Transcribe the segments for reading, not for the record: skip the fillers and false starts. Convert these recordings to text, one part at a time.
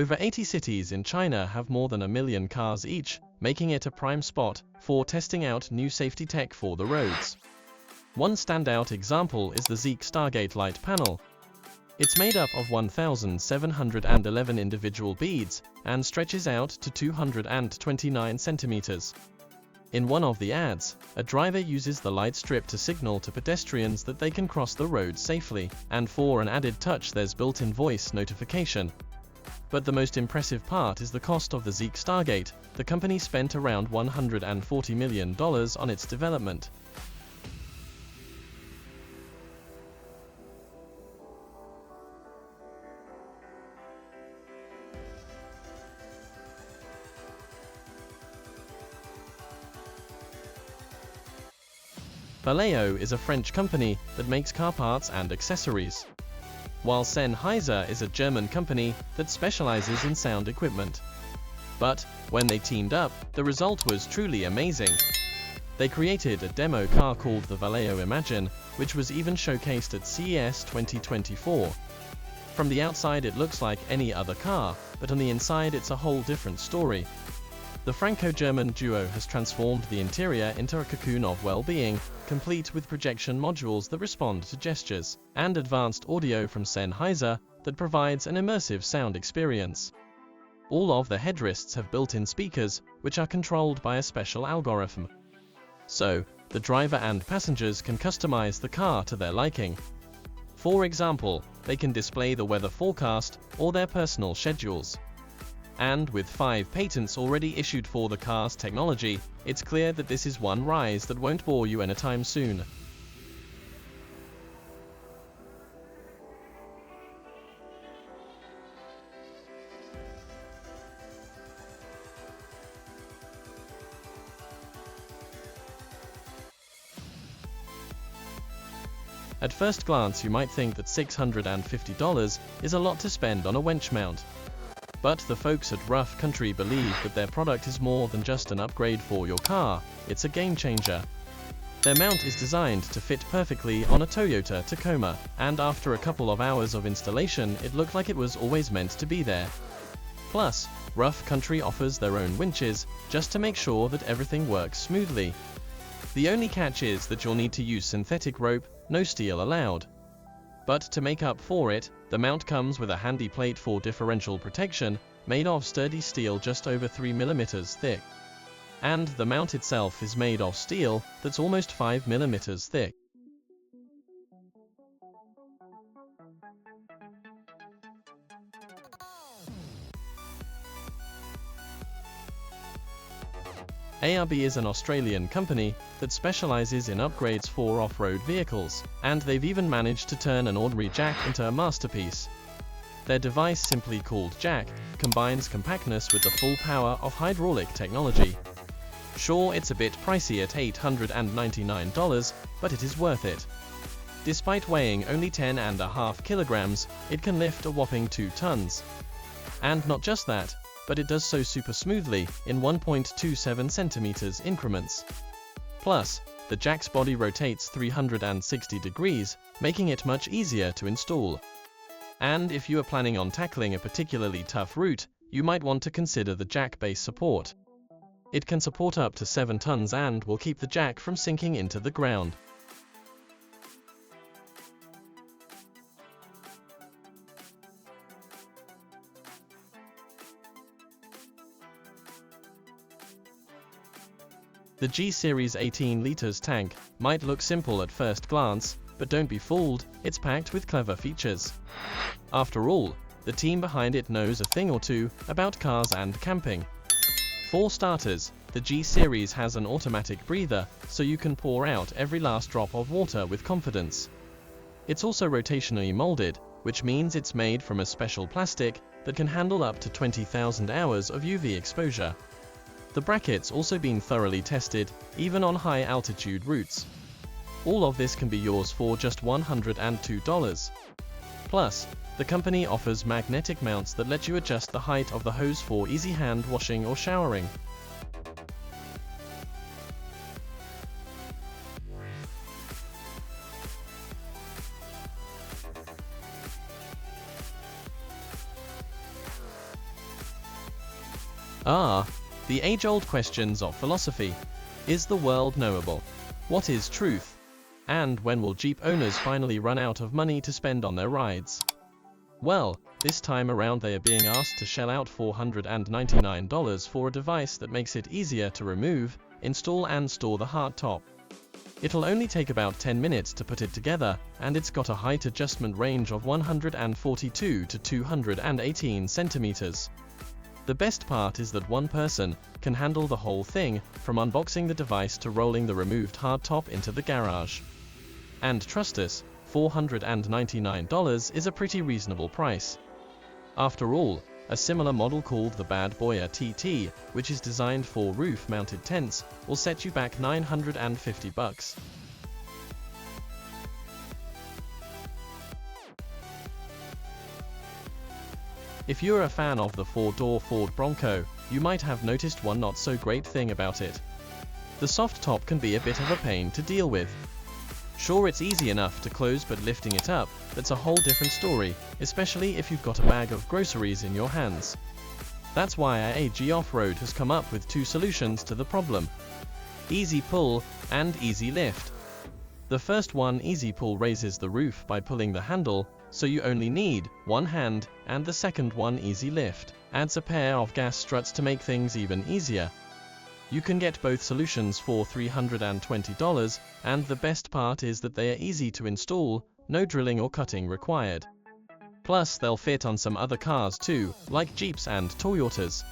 Over 80 cities in China have more than 1 million cars each, making it a prime spot for testing out new safety tech for the roads. One standout example is the Zeekr Stargate light panel. It's made up of 1,711 individual beads and stretches out to 229 centimeters. In one of the ads, a driver uses the light strip to signal to pedestrians that they can cross the road safely, and for an added touch there's built-in voice notification. But the most impressive part is the cost of the Zeekr Stargate. The company spent around $140 million on its development. Valeo is a French company that makes car parts and accessories, while Sennheiser is a German company that specializes in sound equipment. But when they teamed up, the result was truly amazing. They created a demo car called the Valeo Imagine, which was even showcased at CES 2024. From the outside it looks like any other car, but on the inside it's a whole different story. The Franco-German duo has transformed the interior into a cocoon of well-being, complete with projection modules that respond to gestures, and advanced audio from Sennheiser that provides an immersive sound experience. All of the headrests have built-in speakers, which are controlled by a special algorithm. So, the driver and passengers can customize the car to their liking. For example, they can display the weather forecast or their personal schedules. And with 5 patents already issued for the car's technology, it's clear that this is one rise that won't bore you anytime soon. At first glance you might think that $650 is a lot to spend on a winch mount. But the folks at Rough Country believe that their product is more than just an upgrade for your car, it's a game changer. Their mount is designed to fit perfectly on a Toyota Tacoma, and after a couple of hours of installation it looked like it was always meant to be there. Plus, Rough Country offers their own winches, just to make sure that everything works smoothly. The only catch is that you'll need to use synthetic rope, no steel allowed. But to make up for it, the mount comes with a handy plate for differential protection, made of sturdy steel just over 3 mm thick. And the mount itself is made of steel that's almost 5 mm thick. ARB is an Australian company that specializes in upgrades for off-road vehicles, and they've even managed to turn an ordinary jack into a masterpiece. Their device, simply called Jack, combines compactness with the full power of hydraulic technology. Sure, it's a bit pricey at $899, but it is worth it. Despite weighing only 10.5 kilograms, it can lift a whopping 2 tons. And not just that, but it does so super smoothly, in 1.27 centimeters increments. Plus, the jack's body rotates 360 degrees, making it much easier to install. And if you are planning on tackling a particularly tough route, you might want to consider the jack base support. It can support up to 7 tons and will keep the jack from sinking into the ground. The G-Series 18 liters tank might look simple at first glance, but don't be fooled, it's packed with clever features. After all, the team behind it knows a thing or two about cars and camping. For starters, the G-Series has an automatic breather, so you can pour out every last drop of water with confidence. It's also rotationally molded, which means it's made from a special plastic that can handle up to 20,000 hours of UV exposure. The bracket's also been thoroughly tested, even on high-altitude routes. All of this can be yours for just $102. Plus, the company offers magnetic mounts that let you adjust the height of the hose for easy hand washing or showering. Ah, the age-old questions of philosophy. Is the world knowable? What is truth? And when will Jeep owners finally run out of money to spend on their rides? Well, this time around they are being asked to shell out $499 for a device that makes it easier to remove, install and store the hardtop. It'll only take about 10 minutes to put it together, and it's got a height adjustment range of 142 to 218 centimeters. The best part is that one person can handle the whole thing, from unboxing the device to rolling the removed hardtop into the garage. And trust us, $499 is a pretty reasonable price. After all, a similar model called the Bad Boy TT, which is designed for roof-mounted tents, will set you back $950. If you're a fan of the four-door Ford Bronco, you might have noticed one not-so-great thing about it. The soft top can be a bit of a pain to deal with. Sure, it's easy enough to close, but lifting it up, that's a whole different story, especially if you've got a bag of groceries in your hands. That's why AAG Off-Road has come up with two solutions to the problem: Easy Pull and Easy Lift. The first one, Easy Pull, raises the roof by pulling the handle, so you only need one hand, and the second one, Easy Lift, adds a pair of gas struts to make things even easier. You can get both solutions for $320, and the best part is that they are easy to install, no drilling or cutting required. Plus, they'll fit on some other cars too, like Jeeps and Toyotas.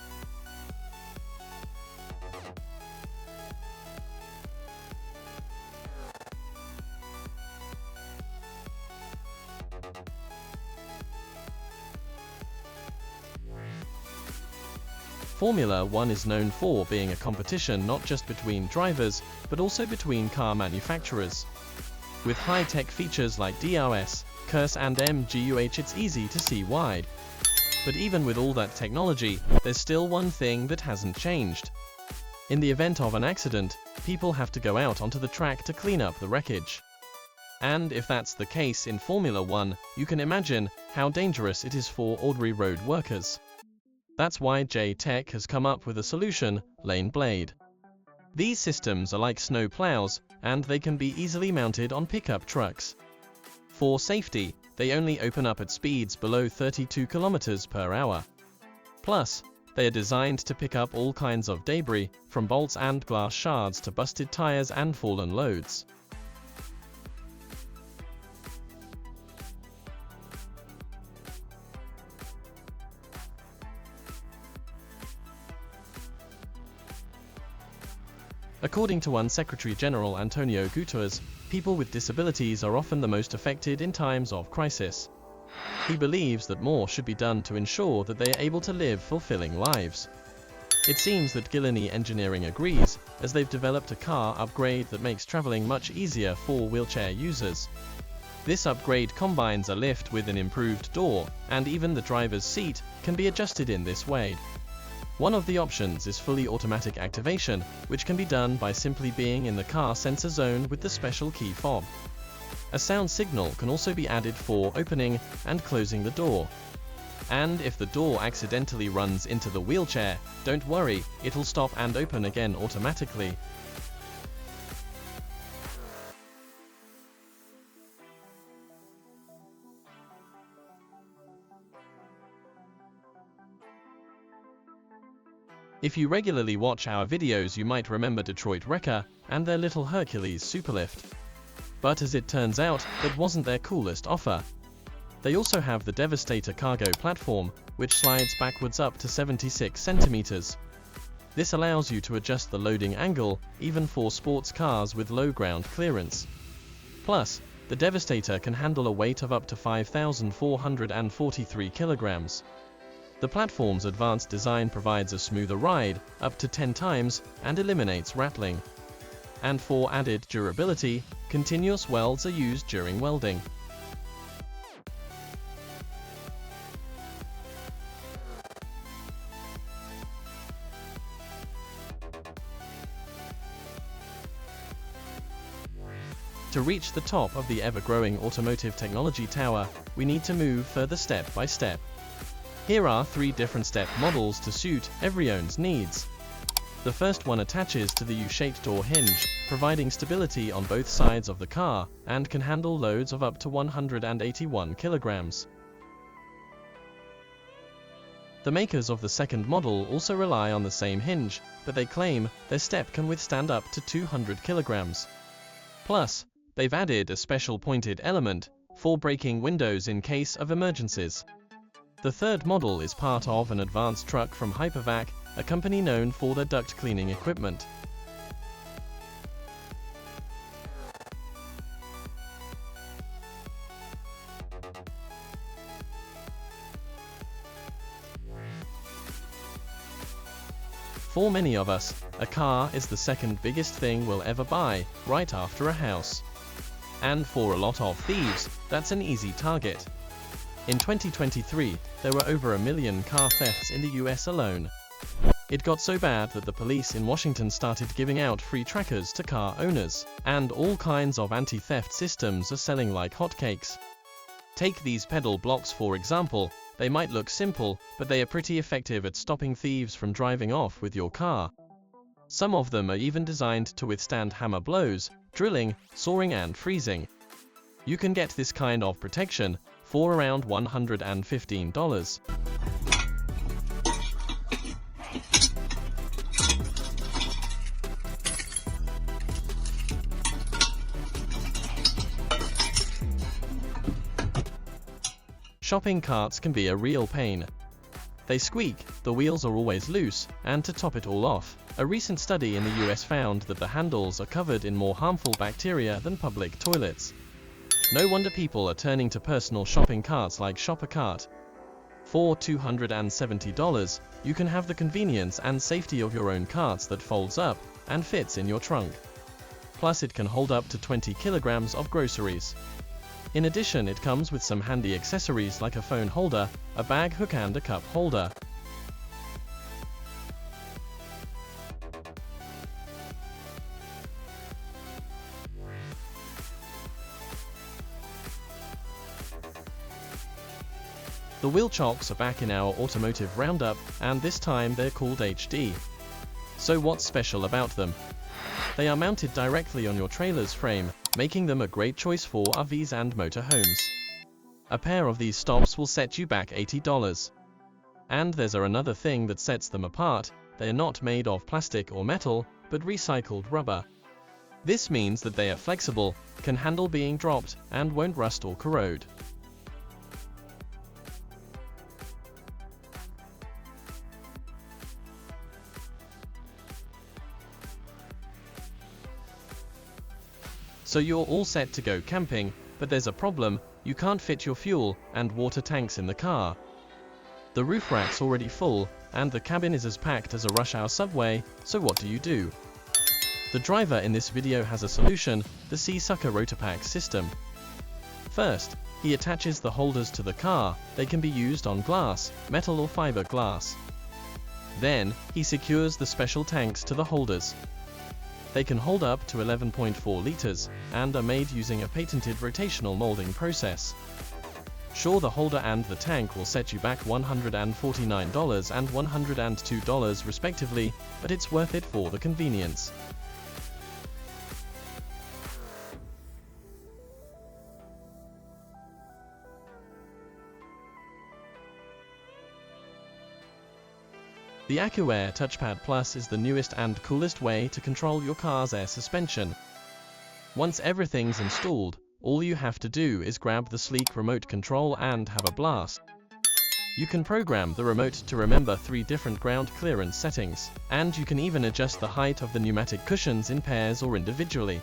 Formula One is known for being a competition not just between drivers, but also between car manufacturers. With high-tech features like DRS, CURS and MGUH, it's easy to see why. But even with all that technology, there's still one thing that hasn't changed. In the event of an accident, people have to go out onto the track to clean up the wreckage. And if that's the case in Formula One, you can imagine how dangerous it is for ordinary road workers. That's why J-Tech has come up with a solution, Lane Blade. These systems are like snow plows, and they can be easily mounted on pickup trucks. For safety, they only open up at speeds below 32 km per hour. Plus, they are designed to pick up all kinds of debris, from bolts and glass shards to busted tires and fallen loads. According to one Secretary General Antonio Guterres, people with disabilities are often the most affected in times of crisis. He believes that more should be done to ensure that they are able to live fulfilling lives. It seems that Gilleny Engineering agrees, as they've developed a car upgrade that makes traveling much easier for wheelchair users. This upgrade combines a lift with an improved door, and even the driver's seat can be adjusted in this way. One of the options is fully automatic activation, which can be done by simply being in the car sensor zone with the special key fob. A sound signal can also be added for opening and closing the door. And if the door accidentally runs into the wheelchair, don't worry, it'll stop and open again automatically. If you regularly watch our videos, you might remember Detroit Wrecker and their little Hercules Superlift. But as it turns out, that wasn't their coolest offer. They also have the Devastator cargo platform, which slides backwards up to 76 centimeters. This allows you to adjust the loading angle, even for sports cars with low ground clearance. Plus, the Devastator can handle a weight of up to 5,443 kilograms. The platform's advanced design provides a smoother ride, up to 10 times, and eliminates rattling. And for added durability, continuous welds are used during welding. To reach the top of the ever-growing automotive technology tower, we need to move further step by step. Here are 3 different step models to suit everyone's needs. The first one attaches to the U-shaped door hinge, providing stability on both sides of the car, and can handle loads of up to 181 kilograms. The makers of the second model also rely on the same hinge, but they claim their step can withstand up to 200 kilograms. Plus, they've added a special pointed element for breaking windows in case of emergencies. The third model is part of an advanced truck from Hypervac, a company known for their duct cleaning equipment. For many of us, a car is the second biggest thing we'll ever buy, right after a house. And for a lot of thieves, that's an easy target. In 2023, there were over 1 million car thefts in the US alone. It got so bad that the police in Washington started giving out free trackers to car owners, and all kinds of anti-theft systems are selling like hotcakes. Take these pedal blocks for example. They might look simple, but they are pretty effective at stopping thieves from driving off with your car. Some of them are even designed to withstand hammer blows, drilling, sawing and freezing. You can get this kind of protection for around $115. Shopping carts can be a real pain. They squeak, the wheels are always loose, and to top it all off, a recent study in the US found that the handles are covered in more harmful bacteria than public toilets. No wonder people are turning to personal shopping carts like Shopper Cart. For $270, you can have the convenience and safety of your own carts that folds up and fits in your trunk. Plus it can hold up to 20 kilograms of groceries. In addition, it comes with some handy accessories like a phone holder, a bag hook and a cup holder. The wheel chocks are back in our Automotive roundup, and this time they're called HD. So what's special about them? They are mounted directly on your trailer's frame, making them a great choice for RVs and motorhomes. A pair of these stops will set you back $80. And there's another thing that sets them apart: they are not made of plastic or metal, but recycled rubber. This means that they are flexible, can handle being dropped, and won't rust or corrode. So you're all set to go camping, but there's a problem: you can't fit your fuel and water tanks in the car. The roof rack's already full, and the cabin is as packed as a rush hour subway, so what do? The driver in this video has a solution: the Seasucker Rotorpack system. First, he attaches the holders to the car. They can be used on glass, metal or fiberglass. Then, he secures the special tanks to the holders. They can hold up to 11.4 liters, and are made using a patented rotational molding process. Sure, the holder and the tank will set you back $149 and $102 respectively, but it's worth it for the convenience. The AccuAir Touchpad Plus is the newest and coolest way to control your car's air suspension. Once everything's installed, all you have to do is grab the sleek remote control and have a blast. You can program the remote to remember 3 different ground clearance settings, and you can even adjust the height of the pneumatic cushions in pairs or individually.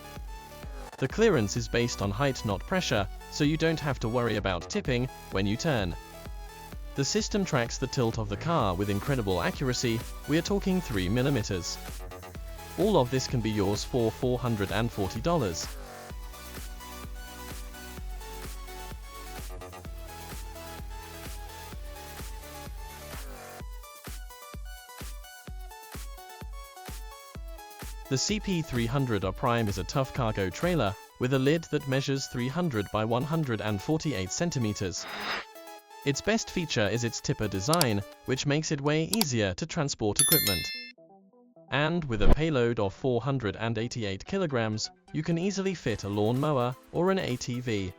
The clearance is based on height, not pressure, so you don't have to worry about tipping when you turn. The system tracks the tilt of the car with incredible accuracy. We're talking 3 mm. All of this can be yours for $440. The CP300R Prime is a tough cargo trailer with a lid that measures 300 by 148 centimeters. Its best feature is its tipper design, which makes it way easier to transport equipment. And with a payload of 488 kilograms, you can easily fit a lawnmower or an ATV.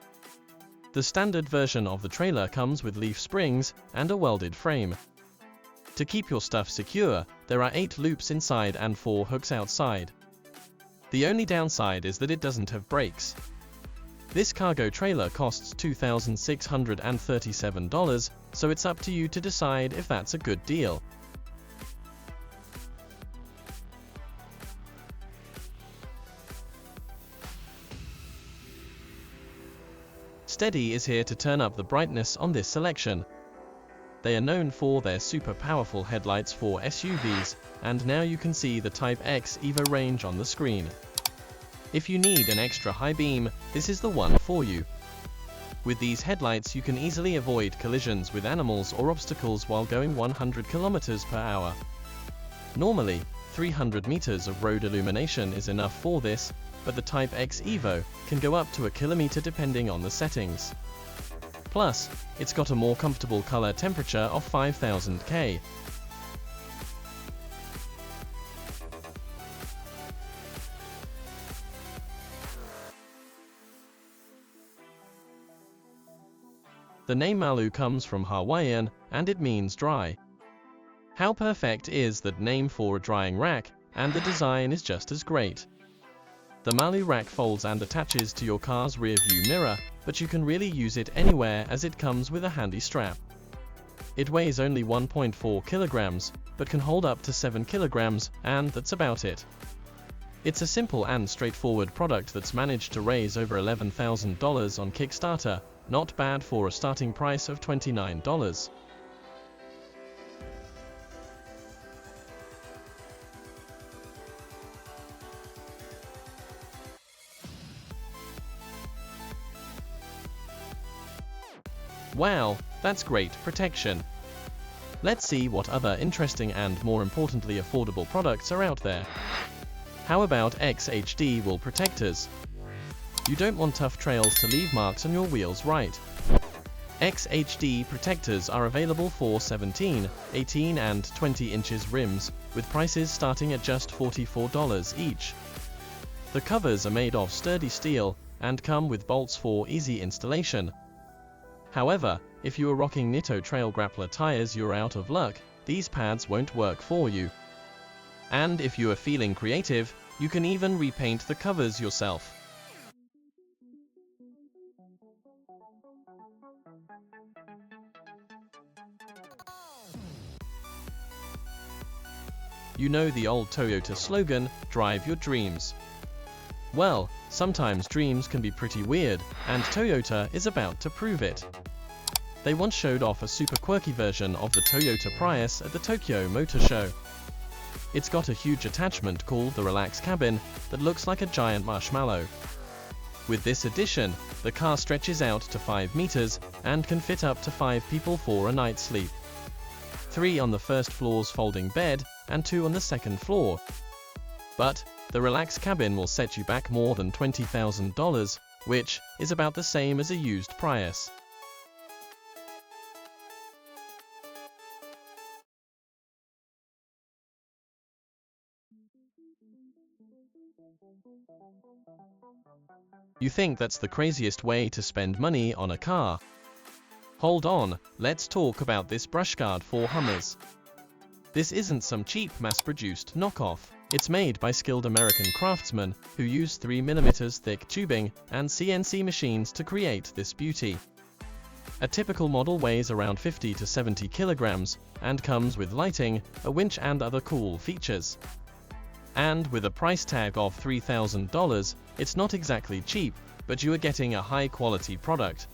The standard version of the trailer comes with leaf springs and a welded frame. To keep your stuff secure, there are 8 loops inside and 4 hooks outside. The only downside is that it doesn't have brakes. This cargo trailer costs $2,637, so it's up to you to decide if that's a good deal. Steady is here to turn up the brightness on this selection. They are known for their super powerful headlights for SUVs, and now you can see the Type X EVO range on the screen. If you need an extra high beam, this is the one for you. With these headlights you can easily avoid collisions with animals or obstacles while going 100 km per hour. Normally, 300 meters of road illumination is enough for this, but the Type X EVO can go up to a kilometer depending on the settings. Plus, it's got a more comfortable color temperature of 5000 K. The name Malu comes from Hawaiian, and it means dry. How perfect is that name for a drying rack, and the design is just as great. The Malu rack folds and attaches to your car's rear view mirror, but you can really use it anywhere as it comes with a handy strap. It weighs only 1.4 kilograms, but can hold up to 7 kilograms, and that's about it. It's a simple and straightforward product that's managed to raise over $11,000 on Kickstarter, not bad for a starting price of $29. Wow, that's great protection. Let's see what other interesting and more importantly affordable products are out there. How about XHD wheel protectors? You don't want tough trails to leave marks on your wheels, right? XHD protectors are available for 17, 18 and 20 inches rims, with prices starting at just $44 each. The covers are made of sturdy steel and come with bolts for easy installation. However, if you are rocking Nitto Trail Grappler tires, you're out of luck. These pads won't work for you. And if you are feeling creative, you can even repaint the covers yourself. You know the old Toyota slogan, "Drive your dreams." Well, sometimes dreams can be pretty weird, and Toyota is about to prove it. They once showed off a super quirky version of the Toyota Prius at the Tokyo Motor Show. It's got a huge attachment called the Relax Cabin that looks like a giant marshmallow. With this addition, the car stretches out to 5 meters and can fit up to 5 people for a night's sleep. 3 on the first floor's folding bed and 2 on the second floor. But the Relax Cabin will set you back more than $20,000, which is about the same as a used Prius. You think that's the craziest way to spend money on a car? Hold on, let's talk about this brush guard for Hummers. This isn't some cheap mass-produced knockoff. It's made by skilled American craftsmen who use 3mm thick tubing and CNC machines to create this beauty. A typical model weighs around 50 to 70 kilograms and comes with lighting, a winch and other cool features. And with a price tag of $3,000, it's not exactly cheap, but you are getting a high-quality product.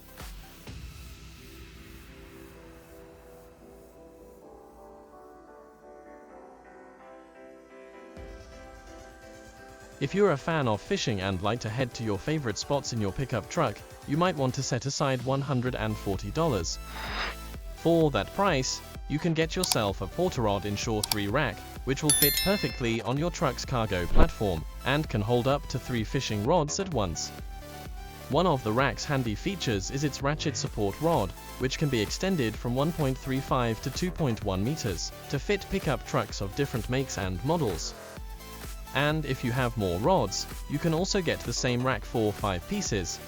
If you're a fan of fishing and like to head to your favorite spots in your pickup truck, you might want to set aside $140. For that price, you can get yourself a Portarod Inshore 3 rack, which will fit perfectly on your truck's cargo platform, and can hold up to 3 fishing rods at once. One of the rack's handy features is its ratchet support rod, which can be extended from 1.35 to 2.1 meters to fit pickup trucks of different makes and models. And if you have more rods, you can also get the same rack for 5 pieces,